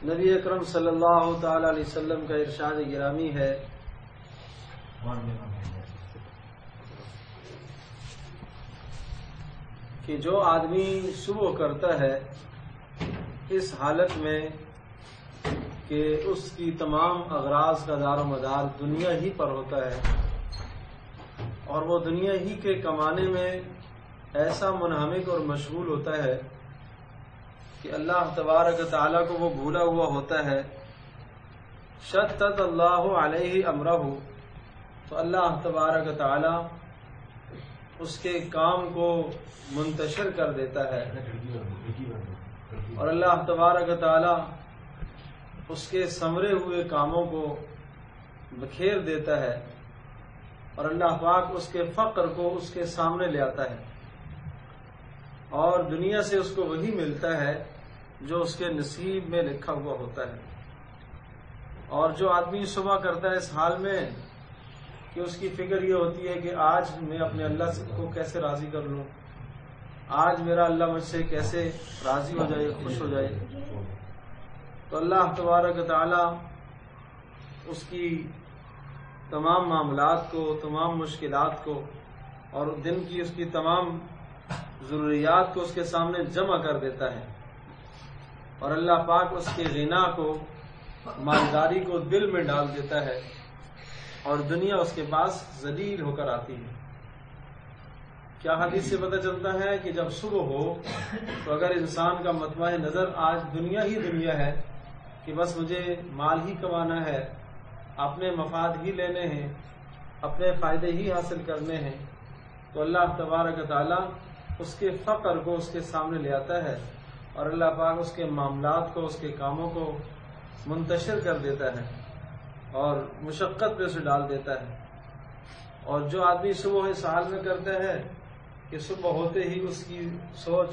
نبی اکرم صلی اللہ تعالی علیہ وسلم کا ارشاد گرامی ہے کہ جو آدمی صبح کرتا ہے اس حالت میں کہ اس کی تمام اغراض کا دار و مدار دنیا ہی پر ہوتا ہے اور وہ دنیا ہی کے کمانے میں ایسا منہمک اور مشغول ہوتا ہے کہ اللہ تبارک تعالیٰ کو وہ بھولا ہوا ہوتا ہے. شتت اللہ علیہ امرہ، تو اللہ تبارک تعالیٰ اس کے کام کو منتشر کر دیتا ہے اور اللہ تبارک تعالیٰ اس کے ثمرے ہوئے کاموں کو بکھیر دیتا ہے اور اللہ پاک اس کے فقر کو اس کے سامنے لے آتا ہے اور دنیا سے اس کو وہی ملتا ہے جو اس کے نصیب میں لکھا ہوا ہوتا ہے. اور جو آدمی صبح کرتا ہے اس حال میں کہ اس کی فکر یہ ہوتی ہے کہ آج میں اپنے اللہ کو کیسے راضی کر لوں، آج میرا اللہ مجھ سے کیسے راضی ہو جائے، خوش ہو جائے، تو اللہ تبارک تعالی اس کی تمام معاملات کو، تمام مشکلات کو اور دن کی اس کی تمام ضروریات کو اس کے سامنے جمع کر دیتا ہے اور اللہ پاک اس کے غنا کو، مالداری کو دل میں ڈال دیتا ہے اور دنیا اس کے پاس ذلیل ہو کر آتی ہے. کیا حدیث سے پتہ چلتا ہے کہ جب صبح ہو تو اگر انسان کا مطمع نظر آج دنیا ہی دنیا ہے کہ بس مجھے مال ہی کمانا ہے، اپنے مفاد ہی لینے ہیں، اپنے فائدے ہی حاصل کرنے ہیں، تو اللہ تبارک تعالیٰ اس کے فقر کو اس کے سامنے لے آتا ہے اور اللہ پاک اس کے معاملات کو، اس کے کاموں کو منتشر کر دیتا ہے اور مشقت پہ اسے ڈال دیتا ہے. اور جو آدمی صبح اس حال میں کرتا ہے کہ صبح ہوتے ہی اس کی سوچ،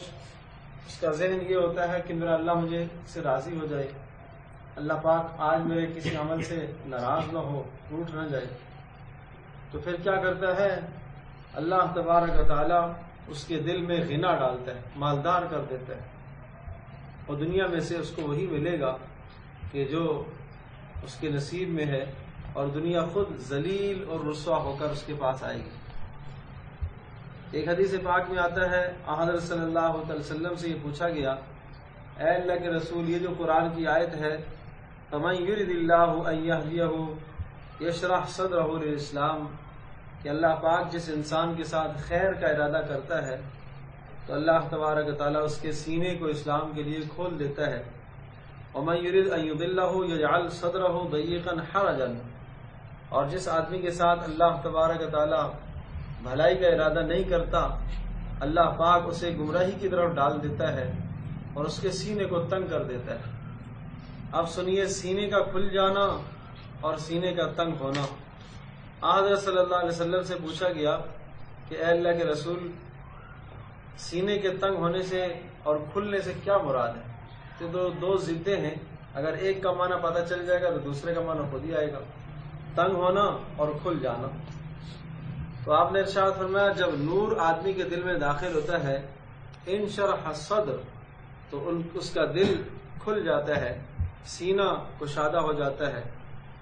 اس کا ذہن یہ ہوتا ہے کہ میرا اللہ مجھے سے راضی ہو جائے، اللہ پاک آج میرے کسی عمل سے ناراض نہ ہو، ٹوٹ نہ جائے، تو پھر کیا کرتا ہے؟ اللہ تبارک تعالیٰ اس کے دل میں غنا ڈالتا ہے، مالدار کر دیتا ہے اور دنیا میں سے اس کو وہی ملے گا کہ جو اس کے نصیب میں ہے اور دنیا خود ذلیل اور رسوا ہو کر اس کے پاس آئے گی. ایک حدیث پاک میں آتا ہے، حضرت صلی اللہ علیہ وسلم سے یہ پوچھا گیا، اے اللہ کے رسول، یہ جو قرآن کی آیت ہے فَمَن يُرِدِ اللَّهُ أَن يَهْدِيَهُ يَشْرَحْ صَدْرَهُ لِلْإِسْلَامِ، کہ اللہ پاک جس انسان کے ساتھ خیر کا ارادہ کرتا ہے تو اللہ تبارک تعالیٰ اس کے سینے کو اسلام کے لیے کھول دیتا ہے. وَمَن يُرِدْ أَن يُضِلَّهُ يَجْعَلْ صَدْرَهُ ضَيِّقًا حَرَجًا، اور جس آدمی کے ساتھ اللہ تبارک تعالیٰ بھلائی کا ارادہ نہیں کرتا، اللہ پاک اسے گمراہی کی طرف ڈال دیتا ہے اور اس کے سینے کو تنگ کر دیتا ہے. اب سنیے سینے کا کھل جانا اور سینے کا تنگ ہونا. حضرت صلی اللہ علیہ وسلم سے پوچھا گیا کہ اے اللہ کے رسول، سینے کے تنگ ہونے سے اور کھلنے سے کیا مراد ہے؟ تو دو ضدیں ہیں، اگر ایک کا معنی پتہ چل جائے گا تو دوسرے کا معنی خود ہی آئے گا، تنگ ہونا اور کھل جانا. تو آپ نے ارشاد فرمایا جب نور آدمی کے دل میں داخل ہوتا ہے، انشرح الصدر، تو اس کا دل کھل جاتا ہے، سینہ کشادہ ہو جاتا ہے.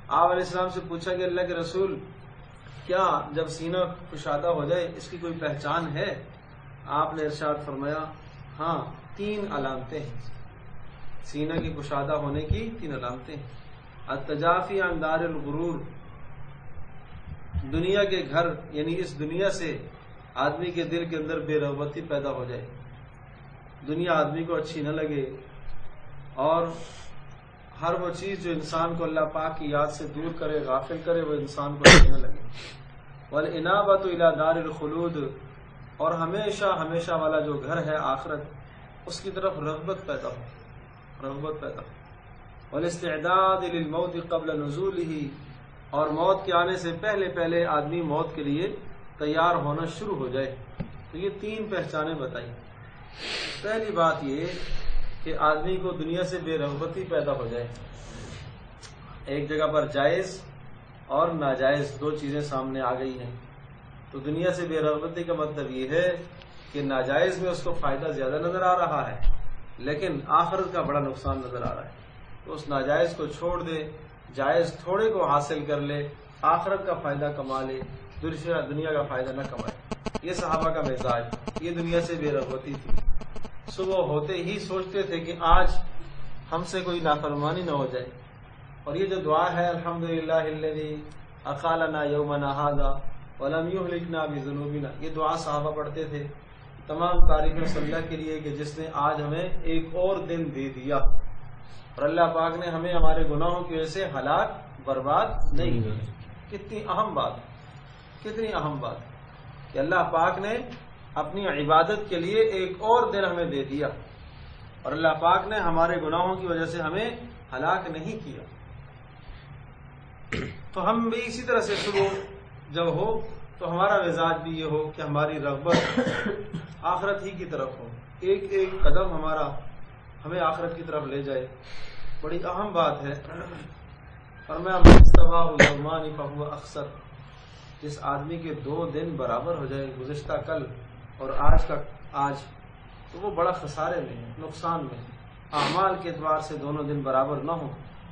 آپ علیہ السلام سے پوچھا کہ اللہ کے رسول، کیا جب سینہ کشادہ ہو جائے اس کی کوئی پہچان ہے؟ آپ نے ارشاد فرمایا ہاں، 3 علامتیں ہیں سینہ کی کشادہ ہونے کی، 3 علامتیں ہیں. التجافی عن دار الغرور، دنیا کے گھر یعنی اس دنیا سے آدمی کے دل کے اندر بے رغبتی پیدا ہو جائے، دنیا آدمی کو اچھی نہ لگے اور ہر وہ چیز جو انسان کو اللہ پاک کی یاد سے دور کرے، غافل کرے، وہ انسان کو اچھی نہ لگے. والانابۃ الی دار الخلود، اور ہمیشہ ہمیشہ والا جو گھر ہے آخرت، اس کی طرف رغبت پیدا ہو. والاستعداد للموت قبل نزولہ، اور موت کے آنے سے پہلے پہلے آدمی موت کے لیے تیار ہونا شروع ہو جائے. تو یہ 3 پہچانیں بتائی. پہلی بات یہ کہ آدمی کو دنیا سے بے رغبتی پیدا ہو جائے. ایک جگہ پر جائز اور ناجائز 2 چیزیں سامنے آ گئی ہیں. تو دنیا سے بے رغبتی کا مطلب یہ ہے کہ ناجائز میں اس کو فائدہ زیادہ نظر آ رہا ہے لیکن آخرت کا بڑا نقصان نظر آ رہا ہے. تو اس ناجائز کو چھوڑ دے، جائز تھوڑے کو حاصل کر لے، آخرت کا فائدہ کما لے، دنیا کا فائدہ نہ کمائے۔ یہ صحابہ کا مزاج، یہ دنیا سے بے رغبتی تھی۔ صبح ہوتے ہی سوچتے تھے کہ آج ہم سے کوئی نافرمانی نہ ہو جائے۔ اور یہ جو دعا ہے الحمدللہ الذی اقالنا یومنا ھذا ولم یہلکنا بذنوبنا، یہ دعا صحابہ پڑھتے تھے۔ تمام تعریفیں صلی اللہ کے لیے کہ جس نے آج ہمیں ایک اور دن دے دیا، اور اللہ پاک نے ہمیں ہمارے گناہوں کی وجہ سے ہلاک برباد نہیں کیا۔ کتنی اہم بات، کتنی اہم بات کہ اللہ پاک نے اپنی عبادت کے لیے ایک اور دن ہمیں دے دیا، اور اللہ پاک نے ہمارے گناہوں کی وجہ سے ہمیں ہلاک نہیں کیا۔ تو ہم بھی اسی طرح سے شروع جب ہو تو ہمارا مزاج بھی یہ ہو کہ ہماری رغبت آخرت ہی کی طرف ہو، ایک ایک قدم ہمارا ہمیں آخرت کی طرف لے جائے۔ بڑی اہم بات ہے۔ اور میں یومان فہو اخسر، جس آدمی کے 2 دن برابر ہو جائے، گزشتہ کل اور آج کا آج، تو وہ بڑا خسارے میں ہے، نقصان میں ہے۔ اعمال کے اعتبار سے دونوں دن برابر نہ ہوں،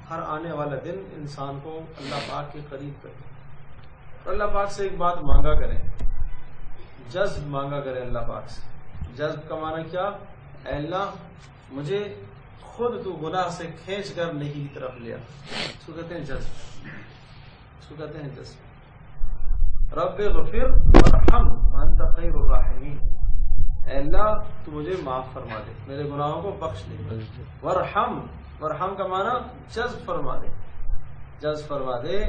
ہر آنے والا دن انسان کو اللہ پاک کے قریب کرے۔ اور اللہ پاک سے ایک بات مانگا کریں، جذب مانگا کریں اللہ پاک سے۔ جذب کا معنی کیا؟ اے اللہ مجھے خود تو گناہ سے کھینچ کر نیکی کی طرف لیا، اس کو کہتے ہیں جذب، اس کو کہتے ہیں جذب۔ رب اغفر وارحم وانت خیر الراحمین، اے اللہ تو مجھے معاف فرما دے، میرے گناہوں کو بخش دے۔ ورحم، ورحم کا معنی جذب فرما دے، جذب فرما دے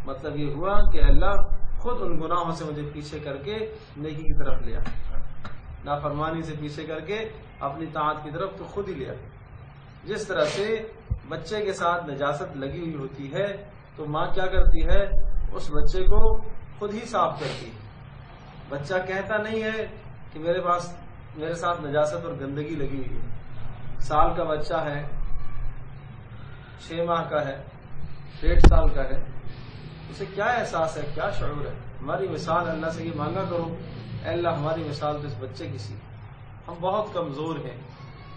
مطلب یہ ہوا کہ اللہ خود ان گناہوں سے مجھے پیچھے کر کے نیکی کی طرف لیا، نافرمانی سے پیچھے کر کے اپنی طاعت کی طرف تو خود ہی لیا۔ جس طرح سے بچے کے ساتھ نجاست لگی ہوئی ہوتی ہے تو ماں کیا کرتی ہے؟ اس بچے کو خود ہی صاف کرتی ہے۔ بچہ کہتا نہیں ہے کہ میرے ساتھ نجاست اور گندگی لگی ہوئی ہے۔ سال کا بچہ ہے، 6 ماہ کا ہے، 1.5 سال کا ہے، اسے کیا احساس ہے، کیا شعور ہے؟ ہماری مثال اللہ سے یہ مانگا کرو، اے اللہ ہماری مثال تو اس بچے کی سی۔ ہم بہت کمزور ہیں،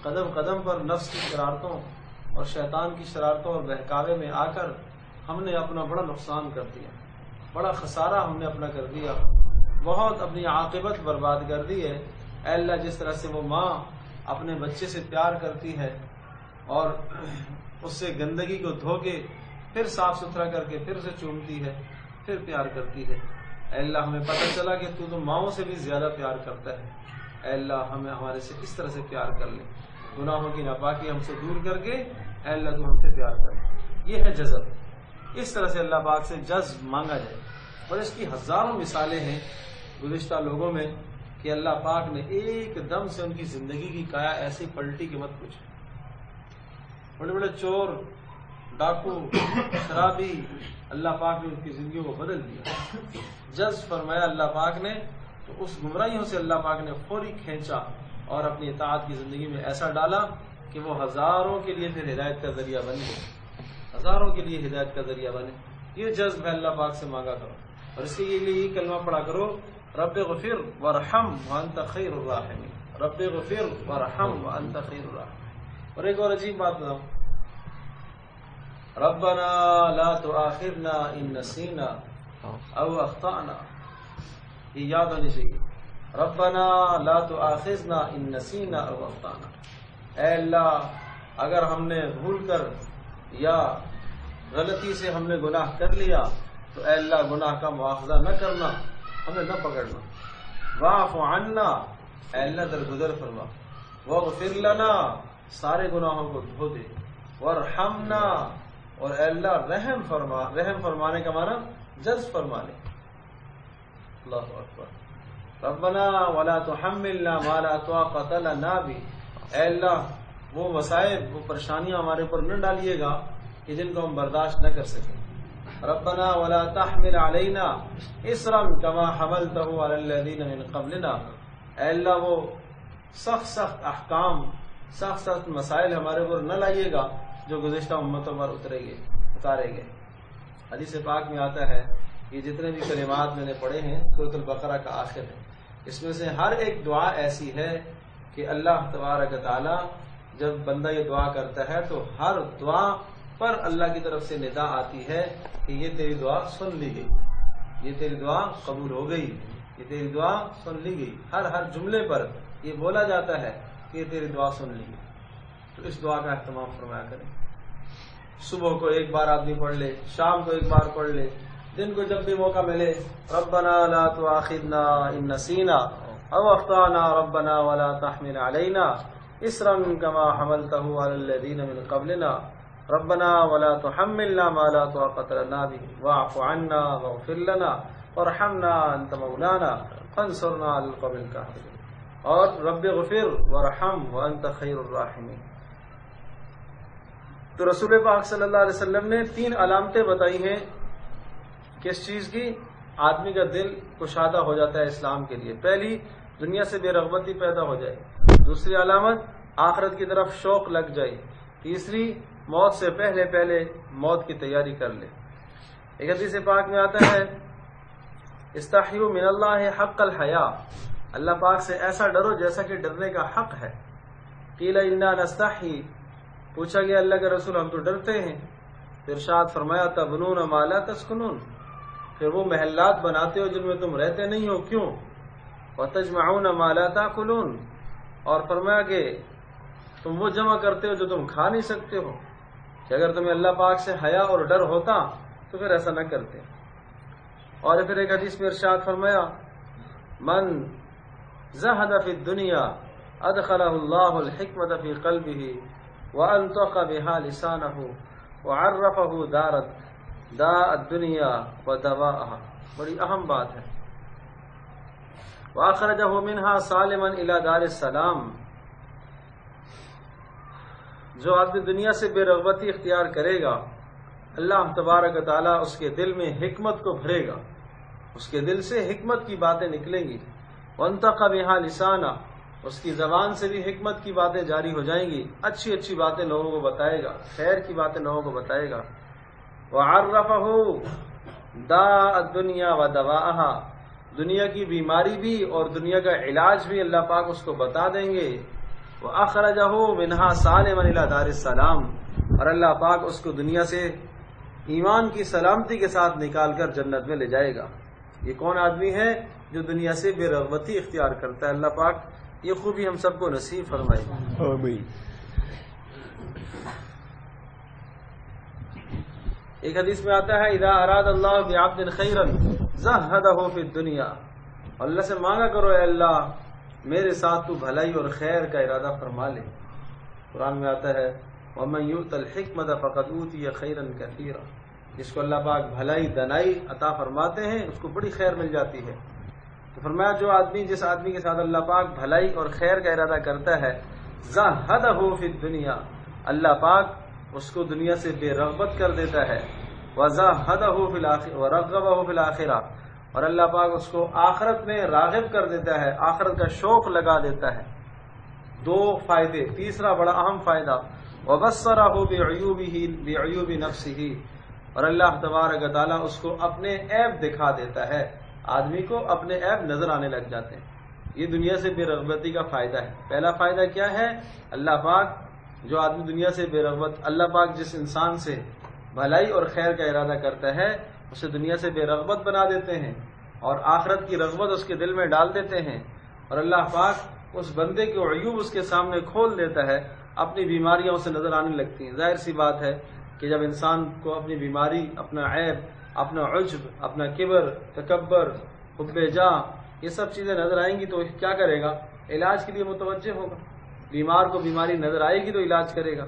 قدم قدم پر نفس کی شرارتوں اور شیطان کی شرارتوں اور بہکاوے میں آ کر ہم نے اپنا بڑا نقصان کر دیا، بڑا خسارہ ہم نے اپنا کر دیا، بہت اپنی عاقبت برباد کر دی ہے۔ اے اللہ جس طرح سے وہ ماں اپنے بچے سے پیار کرتی ہے اور اس سے گندگی کو دھو کے پھر صاف ستھرا کر کے پھر اسے چومتی ہے، پھر پیار کرتی ہے، اے اللہ ہمیں پتہ چلا کہ تو ماؤں سے بھی زیادہ پیار کرتا ہے۔ اے اللہ ہمیں ہمارے سے اس طرح سے پیار کر لے، گناہوں کی ناپاکی ہم سے دور کر کے اے اللہ تو ہم سے پیار کر۔ یہ ہے جذب، اس طرح سے اللہ پاک سے جذب مانگا جائے۔ اور اس کی ہزاروں مثالیں ہیں گزشتہ لوگوں میں کہ اللہ پاک نے ایک دم سے ان کی زندگی کی کایا ایسی پلٹی کہ مت پوچھو۔ بڑے بڑے چور، ڈاکو، شرابی، اللہ پاک نے ان کی زندگیوں کو بدل دیا، جذب فرمایا اللہ پاک نے، تو اس گمراہیوں سے اللہ پاک نے فوری کھینچا اور اپنی اطاعت کی زندگی میں ایسا ڈالا کہ وہ ہزاروں کے لیے پھر ہدایت کا ذریعہ بن گئے، ہزاروں کے لیے ہدایت کا ذریعہ بنے۔ یہ جذب ہے، اللہ پاک سے مانگا کرو، اور اس کے لیے یہ کلمہ پڑھا کرو، رب اغفر وارحم وانت خیر الراحمین، رب اغفر وارحم وانت خیر الراحمین۔ اور ایک اور عجیب بات بتاؤں، ربنا لا تؤاخذنا ان نسینا او اخطأنا، یہ یاد ہونی چاہیے، ربنا لا تؤاخذنا ان نسینا او اخطأنا، اے اللہ اگر ہم نے بھول کر یا غلطی سے ہم نے گناہ کر لیا تو اے اللہ گناہ کا مواخذہ نہ کرنا، ہمیں نہ پکڑنا، واعف عنا، اے اللہ درگزر فرما، واغفر لنا، سارے گناہوں کو دھو دے، وارحمنا، اور اے اللہ رحم فرما، رحم فرمانے کا معنی جذب فرما لے۔ اللہ اکبر۔ ربنا ولا تحملنا ما لا طاقت لنا به، اے اللہ وہ مصائب، وہ پریشانیاں ہمارے اوپر نہ ڈالیے گا کہ جن کو ہم برداشت نہ کر سکیں۔ ربنا ولا تحمل علينا اصرا كما حملته على الذين من قبلنا، اے اللہ وہ سخت احکام، سخت مسائل ہمارے اوپر نہ لائیے گا جو گزشتہ امتوں پر اتارے گئے۔ حدیث پاک میں آتا ہے، یہ جتنے بھی کلمات میں نے پڑھے ہیں سورۃ البقرہ کا آخر ہے، اس میں سے ہر ایک دعا ایسی ہے کہ اللہ تبارک تعالی جب بندہ یہ دعا کرتا ہے تو ہر دعا پر اللہ کی طرف سے ندا آتی ہے کہ یہ تیری دعا سن لی گئی، یہ تیری دعا قبول ہو گئی، یہ تیری دعا سن لی گئی. ہر جملے پر یہ بولا جاتا ہے کہ یہ تیری دعا سن لی گئی. تو اس دعا کا اہتمام فرمایا کریں. صبح کو ایک بار آدمی پڑھ لے، شام کو ایک بار پڑھ لے، دن کو جب بھی موقع ملے. ربنا لا تؤاخذنا ان نسینا او اخطانا ربنا ولا تحمل علينا اصرا كما حملته على الذين من قبلنا ربنا ولا تحملنا ما لا طاقة لنا به واعف عنا واغفر لنا وارحمنا انت مولانا فانصرنا على القوم الكافرين. اور رب اغفر وارحم وانت خیر الراحمین. تو رسول پاک صلی اللہ علیہ وسلم نے 3 علامتیں بتائی ہیں کس چیز کی آدمی کا دل کشادہ ہو جاتا ہے اسلام کے لیے. پہلی، دنیا سے بے رغبتی پیدا ہو جائے. دوسری علامت، آخرت کی طرف شوق لگ جائے. تیسری، موت سے پہلے موت کی تیاری کر لے. ایک حدیث پاک میں آتا ہے استحیوا من اللہ حق الحیاء، اللہ پاک سے ایسا ڈرو جیسا کہ ڈرنے کا حق ہے. قیل انا نستحی، پوچھا گیا اللہ کے رسول ہم تو ڈرتے ہیں. پھر ارشاد فرمایا تبنون ما لا تسکنون، پھر وہ محلات بناتے ہو جن میں تم رہتے نہیں ہو، کیوں؟ وتجمعون ما لا تاکلون، اور فرمایا کہ تم وہ جمع کرتے ہو جو تم کھا نہیں سکتے ہو. کہ اگر تمہیں اللہ پاک سے حیا اور ڈر ہوتا تو پھر ایسا نہ کرتے. اور پھر ایک حدیث میں ارشاد فرمایا من زہد فی الدنیا ادخلہ اللہ الحکمت فی قلبہ وانطق بها لسانہ وعرفہ داء الدنیا ودواءها. بڑی اہم بات ہے. واخرجہ منہا سالما الی دار السلام، جو آدمی دنیا سے بے رغبتی اختیار کرے گا اللہ تبارک و تعالیٰ اس کے دل میں حکمت کو بھرے گا، اس کے دل سے حکمت کی باتیں نکلیں گی. وانطق بها لسانہ، اس کی زبان سے بھی حکمت کی باتیں جاری ہو جائیں گی، اچھی باتیں لوگوں کو بتائے گا، خیر کی باتیں لوگوں کو بتائے گا. وعرفہ داء الدنیا ودواءها، دنیا کی بیماری بھی اور دنیا کا علاج بھی اللہ پاک اس کو بتا دیں گے. وَأَخْرَجَهُ مِنْهَا سَالِمًا إِلَى دَارِ السَّلَامِ، اور اللہ پاک اس کو دنیا سے ایمان کی سلامتی کے ساتھ نکال کر جنت میں لے جائے گا. یہ کون آدمی ہے جو دنیا سے بے رغبتی اختیار کرتا ہے؟ اللہ پاک یہ خوبی ہم سب کو نصیب فرمائے. آمین. ایک حدیث میں آتا ہے اذا اراد اللہ بعبد خیرا زہدہ فی الدنیا، اللہ سے مانگا کرو اے اللہ میرے ساتھ تو بھلائی اور خیر کا ارادہ فرما لے. قرآن میں آتا ہے وَمَن يُؤْتَ الْحِكْمَةَ فَقَدْ أُوتِيَ خَيْرًا كَثِيرًا، جس کو اللہ پاک بھلائی دنائی عطا فرماتے ہیں اس کو بڑی خیر مل جاتی ہے. تو فرمایا جس آدمی کے ساتھ اللہ پاک بھلائی اور خیر کا ارادہ کرتا ہے زہدہ فی الدنیا، اللہ پاک اس کو دنیا سے بے رغبت کر دیتا ہے. وزہدہ فی الآخرہ ورغبہ فی الآخرہ، اور اللہ پاک اس کو آخرت میں راغب کر دیتا ہے، آخرت کا شوق لگا دیتا ہے. 2 فائدے. تیسرا بڑا اہم فائدہ وبصرہ بعیوب نفسہ، اور اللہ تبارک و تعالیٰ اس کو اپنے عیب دکھا دیتا ہے. آدمی کو اپنے عیب نظر آنے لگ جاتے ہیں. یہ دنیا سے بے رغبتی کا فائدہ ہے. پہلا فائدہ کیا ہے؟ اللہ پاک جو آدمی دنیا سے بے رغبت، اللہ پاک جس انسان سے بھلائی اور خیر کا ارادہ کرتا ہے اسے دنیا سے بے رغبت بنا دیتے ہیں اور آخرت کی رغبت اس کے دل میں ڈال دیتے ہیں. اور اللہ پاک اس بندے کے عیوب اس کے سامنے کھول دیتا ہے، اپنی بیماریاں اسے نظر آنے لگتی ہیں. ظاہر سی بات ہے کہ جب انسان کو اپنی بیماری، اپنا عیب، اپنا عجب، اپنا کبر، تکبر، حب جاہ، یہ سب چیزیں نظر آئیں گی تو کیا کرے گا؟ علاج کے لیے متوجہ ہوگا. بیمار کو بیماری نظر آئے گی تو علاج کرے گا.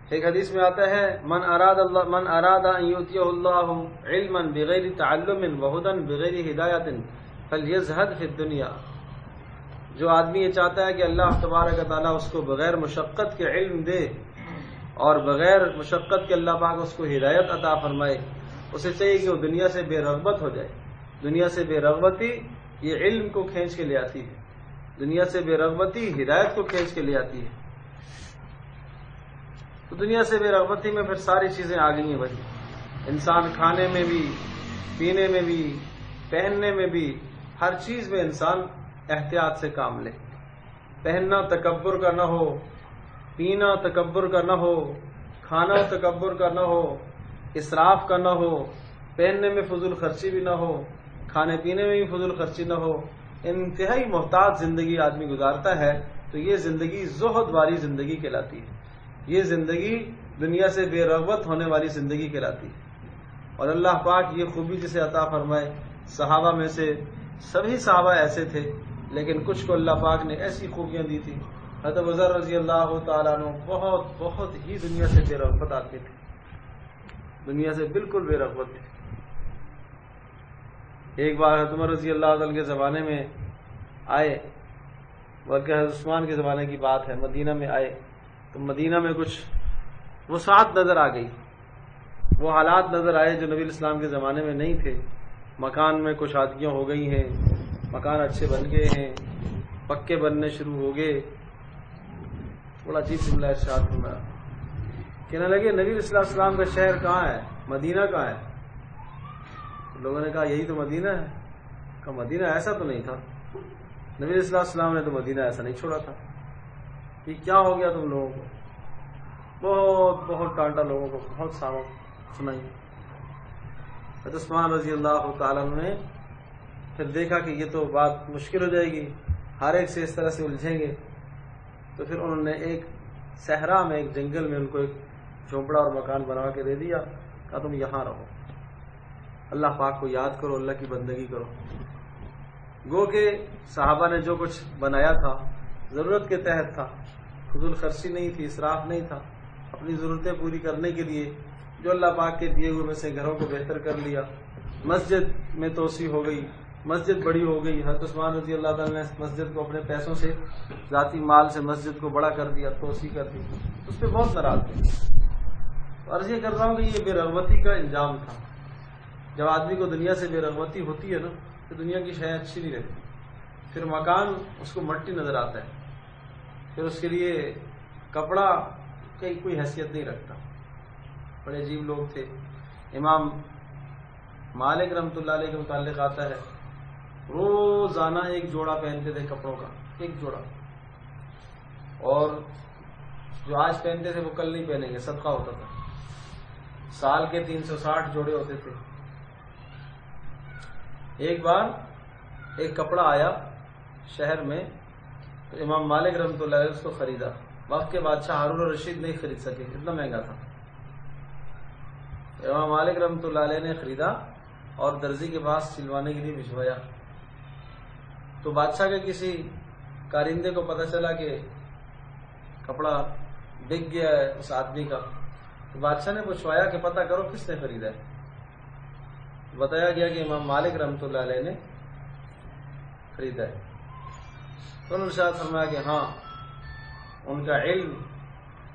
ایک حدیث میں آتا ہے من اراد ان یؤتیہ اللہ علما بغیر تعلم وہدی بغیر ہدایت فلیزہد فی الدنیا، جو آدمی یہ چاہتا ہے کہ اللہ تبارک و تعالیٰ اس کو بغیر مشقت کے علم دے اور بغیر مشقت کے اللہ پاک اس کو ہدایت عطا فرمائے، اسے چاہیے کہ وہ دنیا سے بے رغبت ہو جائے. دنیا سے بے رغبتی یہ علم کو کھینچ کے لے آتی ہے، دنیا سے بے رغبتی ہدایت کو کھینچ کے لے آتی ہے. تو دنیا سے بے رغبتی میں پھر ساری چیزیں آ گئی ہیں. بھائی انسان کھانے میں بھی، پینے میں بھی، پہننے میں بھی، ہر چیز میں انسان احتیاط سے کام لے. پہننا تکبر کا نہ ہو، پینا تکبر کا نہ ہو، کھانا تکبر کا نہ ہو، اسراف کا نہ ہو، پہننے میں فضول خرچی بھی نہ ہو، کھانے پینے میں بھی فضول خرچی نہ ہو، انتہائی محتاط زندگی آدمی گزارتا ہے تو یہ زندگی زہد والی زندگی کہلاتی ہے، یہ زندگی دنیا سے بے رغبت ہونے والی زندگی کہلاتی ہے۔ اور اللہ پاک یہ خوبی جسے عطا فرمائے، صحابہ میں سے سبھی صحابہ ایسے تھے، لیکن کچھ کو اللہ پاک نے ایسی خوبیاں دی تھی۔ حضرت ابو ذر رضی اللہ تعالیٰ عنہ بہت ہی دنیا سے بے رغبت آتے تھے، دنیا سے بالکل بے رغبت تھے۔ ایک بار حضرت عمر رضی اللہ عنہ کے زمانے میں آئے، بلکہ حضرت عثمان کے زمانے کی بات ہے، مدینہ میں آئے تو مدینہ میں کچھ وسعت نظر آ گئی، وہ حالات نظر آئے جو نبی اسلام کے زمانے میں نہیں تھے۔ مکان میں کچھ شادیاں ہو گئی ہیں، مکان اچھے بن گئے ہیں، پکے بننے شروع ہو گئے۔ بڑا عجیب جملہ ارشاد فرمایا، کہنے لگے نبی علیہ السلام کا شہر کہاں ہے، مدینہ کہاں ہے؟ لوگوں نے کہا یہی تو مدینہ ہے۔ کہا مدینہ ایسا تو نہیں تھا، نبی علیہ السلام نے تو مدینہ ایسا نہیں چھوڑا تھا، یہ کیا ہو گیا تم لوگوں کو؟ بہت ڈانٹا لوگوں کو، بہت سبق سنائی۔ حضرت عثمان رضی اللہ تعالیٰ نے پھر دیکھا کہ یہ تو بات مشکل ہو جائے گی، ہر ایک سے اس طرح سے الجھیں گے، تو پھر انہوں نے ایک صحرا میں، ایک جنگل میں ان کو ایک جھونپڑا اور مکان بنا کے دے دیا، کہا تم یہاں رہو، اللہ پاک کو یاد کرو، اللہ کی بندگی کرو۔ گو کہ صحابہ نے جو کچھ بنایا تھا ضرورت کے تحت تھا، فضول خرچی نہیں تھی، اسراف نہیں تھا، اپنی ضرورتیں پوری کرنے کے لیے جو اللہ پاک کے دیے ہوئے میں سے گھروں کو بہتر کر لیا۔ مسجد میں توسیع ہو گئی، مسجد بڑی ہو گئی، حضرت عثمان رضی اللہ تعالیٰ نے مسجد کو اپنے پیسوں سے، ذاتی مال سے مسجد کو بڑا کر دیا، توسیع کر دی، اس پہ بہت ناراض تھے۔ عرض یہ کر رہا ہوں کہ یہ بے رغبتی کا انجام تھا۔ جب آدمی کو دنیا سے بے رغبتی ہوتی ہے نا تو دنیا کی شے اچھی نہیں رہتی، پھر مکان اس کو مٹی نظر آتا ہے، پھر اس کے لیے کپڑا کی کوئی حیثیت نہیں رکھتا۔ بڑے عجیب لوگ تھے۔ امام مالک رحمۃ اللہ علیہ کے متعلق آتا ہے، روزانہ ایک جوڑا پہنتے تھے کپڑوں کا، ایک جوڑا، اور جو آج پہنتے تھے وہ کل نہیں پہنیں گے، صدقہ ہوتا تھا۔ سال کے 360 جوڑے ہوتے تھے۔ ایک بار ایک کپڑا آیا شہر میں تو امام مالک رحمۃ اللہ علیہ اس کو خریدا، وقت کے بادشاہ ہارون الرشید نہیں خرید سکے، اتنا مہنگا تھا۔ امام مالک رحمۃ اللہ علیہ نے خریدا اور درزی کے پاس سلوانے کے لیے بھجوایا، تو بادشاہ کے کسی کارندے کو پتہ چلا کہ کپڑا بک گیا ہے اس آدمی کا، تو بادشاہ نے پوچھوایا کہ پتہ کرو کس نے خریدا ہے۔ بتایا گیا کہ امام مالک رحمۃ اللہ علیہ نے خریدا ہے۔ تو انہوں نے ارشاد فرمایا کہ ہاں، ان کا علم،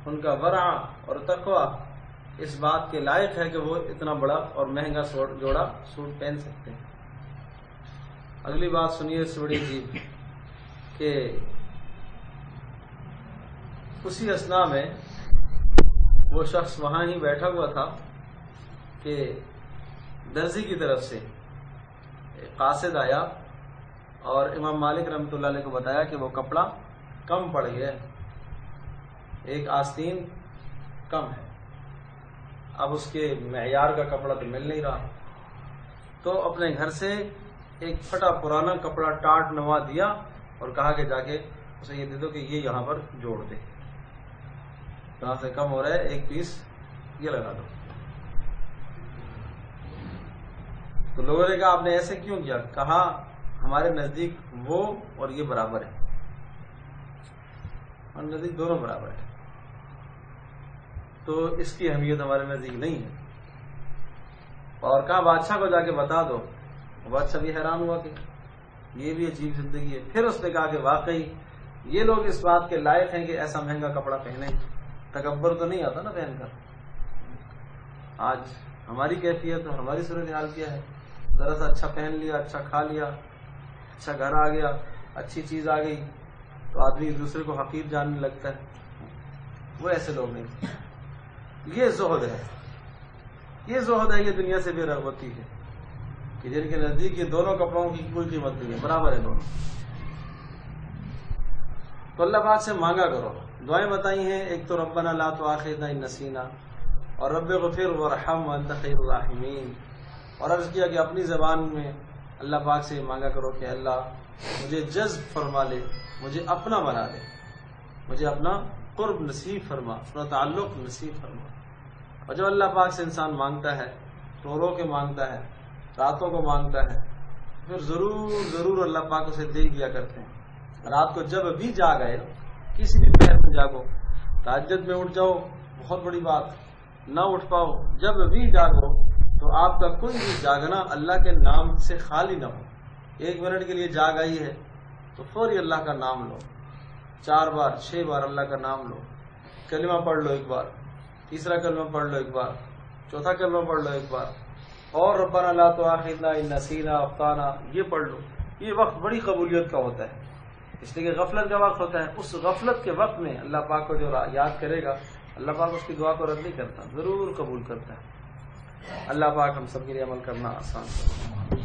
ان کا ورع اور تقوی اس بات کے لائق ہے کہ وہ اتنا بڑا اور مہنگا جوڑا سوٹ پہن سکتے ہیں۔ اگلی بات سنیے اس سے بڑی عجیب، کہ اسی اثناء میں وہ شخص وہاں ہی بیٹھا ہوا تھا کہ درزی کی طرف سے قاصد آیا اور امام مالک رحمۃ اللہ علیہ کو بتایا کہ وہ کپڑا کم پڑ گیا ہے، ایک آستین کم ہے، اب اس کے معیار کا کپڑا تو مل نہیں رہا، تو اپنے گھر سے ایک پھٹا پرانا کپڑا ٹاٹ نوا دیا اور کہا کہ جا کے اسے یہ دے دو کہ یہ یہاں پر جوڑ دے، جہاں سے کم ہو رہا ہے ایک پیس یہ لگا دو۔ تو لوگوں نے کہا آپ نے ایسے کیوں کیا؟ کہا ہمارے نزدیک وہ اور یہ برابر ہے، ہمارے نزدیک دونوں برابر ہے، تو اس کی اہمیت ہمارے نزدیک نہیں ہے۔ اور کہا بادشاہ کو جا کے بتا دو۔ بادشاہ بھی حیران ہوا کہ یہ بھی عجیب زندگی ہے۔ پھر اس نے کہا کہ واقعی یہ لوگ اس بات کے لائق ہیں کہ ایسا مہنگا کپڑا پہنیں، تکبر تو نہیں آتا نا پہن کر۔ آج ہماری کیفیت اور ہماری صورتحال کیا ہے؟ ذرا سا اچھا پہن لیا، اچھا کھا لیا، اچھا گھر آ گیا، اچھی چیز آ گئی تو آدمی دوسرے کو حقیر جاننے لگتا ہے۔ وہ ایسے لوگ نہیں، یہ زہد ہے، یہ زہد ہے، یہ دنیا سے بے رغبتی ہے کہ جن کے نزدیک یہ دونوں کپڑوں کی کوئی قیمت نہیں ہے، برابر ہے دونوں۔ تو اللہ پاک سے مانگا کرو. دعائیں بتائی ہیں، ایک تو ربنا لا تؤاخذنا ان نسینا، اور رب اغفر وارحم وانت خیر الراحمین. اور عرض کیا کہ اپنی زبان میں اللہ پاک سے مانگا کرو کہ اللہ مجھے جذب فرما لے، مجھے اپنا بنا لے، مجھے اپنا قرب نصیب فرما، اپنا تعلق نصیب فرما. اور جب اللہ پاک سے انسان مانگتا ہے، رو رو کے مانگتا ہے، راتوں کو مانگتا ہے، پھر ضرور اللہ پاک اسے دے دیا کرتے ہیں. رات کو جب بھی جاگ آئے، کسی بھی پہر میں جاگو، تہجد میں اٹھ جاؤ بہت بڑی بات، نہ اٹھ پاؤ، جب بھی جاگو تو آپ کا کوئی بھی جاگنا اللہ کے نام سے خالی نہ ہو. 1 منٹ کے لیے جاگ آئی ہے تو فوری اللہ کا نام لو، 4 بار 6 بار اللہ کا نام لو، کلمہ پڑھ لو 1 بار، تیسرا کلمہ پڑھ لو 1 بار، چوتھا کلمہ پڑھ لو 1 بار، اور ربنا لا تؤاخذنا ان نسینا اخطانا یہ پڑھ لو. یہ وقت بڑی قبولیت کا ہوتا ہے، اس لیے کہ غفلت کا وقت ہوتا ہے. اس غفلت کے وقت میں اللہ پاک کو جو یاد کرے گا، اللہ پاک اس کی دعا کو رد نہیں کرتا، ضرور قبول کرتا ہے. اللہ پاک ہم سب کے لیے عمل کرنا آسان کرے.